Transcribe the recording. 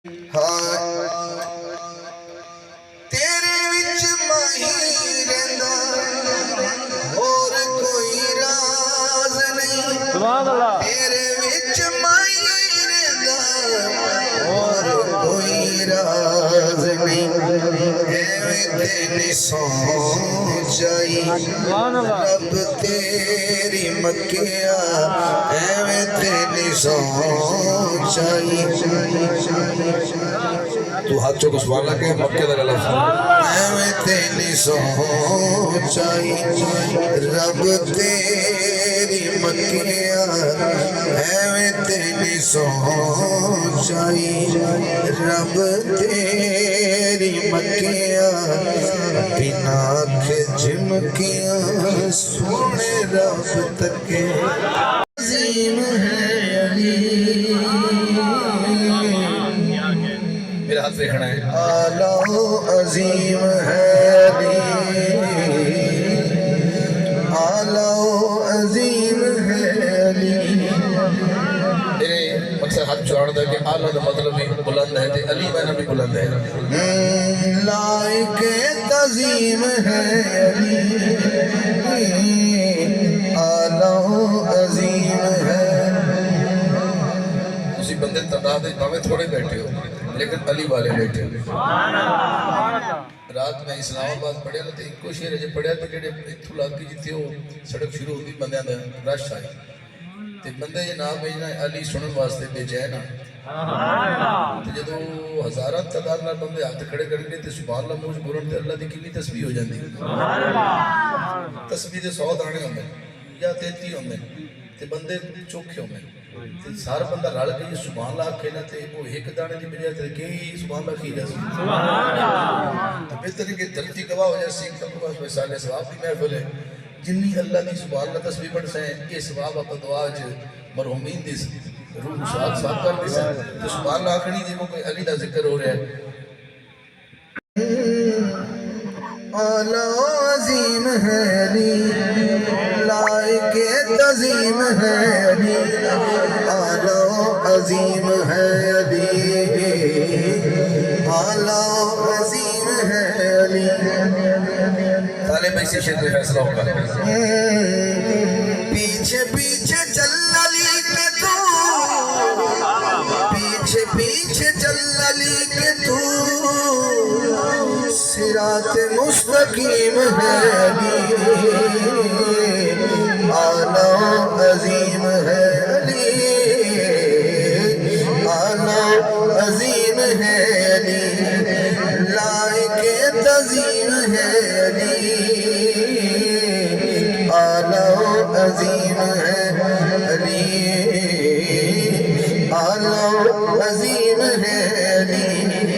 تیرے وچ ماہی رہندا اور کوئی راز نہیں سبحان اللہ تیرے وچ ماہی رہندا اور کوئی راز نہیں ایویں تیری سوچائی سبحان اللہ رب تیری مکیا ایویں تیری سوچائی تو ہاتھ چوک سبحان اللہ کہ مکہ دا لفظ ایویں تیری سوچائی رب تیری مکیا ایویں تیری سوچائی رب تیری مکیا بنا کے جھمکیاں سونے رب تکے عظیم ہے علی میرے ہاتھ سے کھڑا ہے آلہ عظیم ہے علی آلہ عظیم ہے علی میرے مقصد ہاتھ چھوڑ دے کہ آلہ دا مطلب بھی بلند ہے تے علی معنی بھی بلند ہے لائق تعظیم ہے علی آلہ عظیم ہے اسی بندے تعداد میں تھوڑے بیٹھے ہو لیکن علی والے بیٹھے ہو رات میں اسلام آباد پڑھیا نا تے ایک کو شیر ہے پڑھیا تے جڑے اتھو لاگی جتھے ہو سڑک شروع ہوتی بندیاں دا رش آئے تے بندے یہ نام بھیجنا علی سنن واسطے بھیجا ہے نا تے جدو ہزارہ تعداد نال بندے ہاتھ کھڑے کر کے تے سبحان اللہ موج بولن تے اللہ دی کتنی تسبیح ہو جاندی تسبیح دے 100 دانے ہوندے یا 33 ہوندے تے بندے چوکھے ہوندے تے سارا بندہ رل کے سبحان اللہ آکھے نا تے وہ ایک دانے دی بجائے تے کئی سبحان اللہ کی جاسی تو بہتر ہے کہ دھرتی گواہ ہو جائے سیکھ تک بس ویسالے ثواب کی محفل ہے جنی اللہ دی سبحان اللہ تسبیح پڑھ سائیں یہ ثواب آپ دعا جو مرحومین دی روح شاد صاحب کر دی سائیں تو سبحان اللہ آکھنی دیکھو کوئی علی دا ذکر ہو رہا ہے آلہ عظیم ہے علی لائق تعظیم ہے علی آلہ عظیم ہے علی آلہ عظیم ہے علی طالب اسی شیر میں فیصلہ ہوگا پیچھے پیچھے چل علی کے تو پیچھے پیچھے چل علی کے تو صراط مستقیم ہے علی آلہ عظیم ہے علی آلہ عظیم ہے علی لائق تعظیم ہے علی آلہ عظیم ہے علی آلہ عظیم ہے علی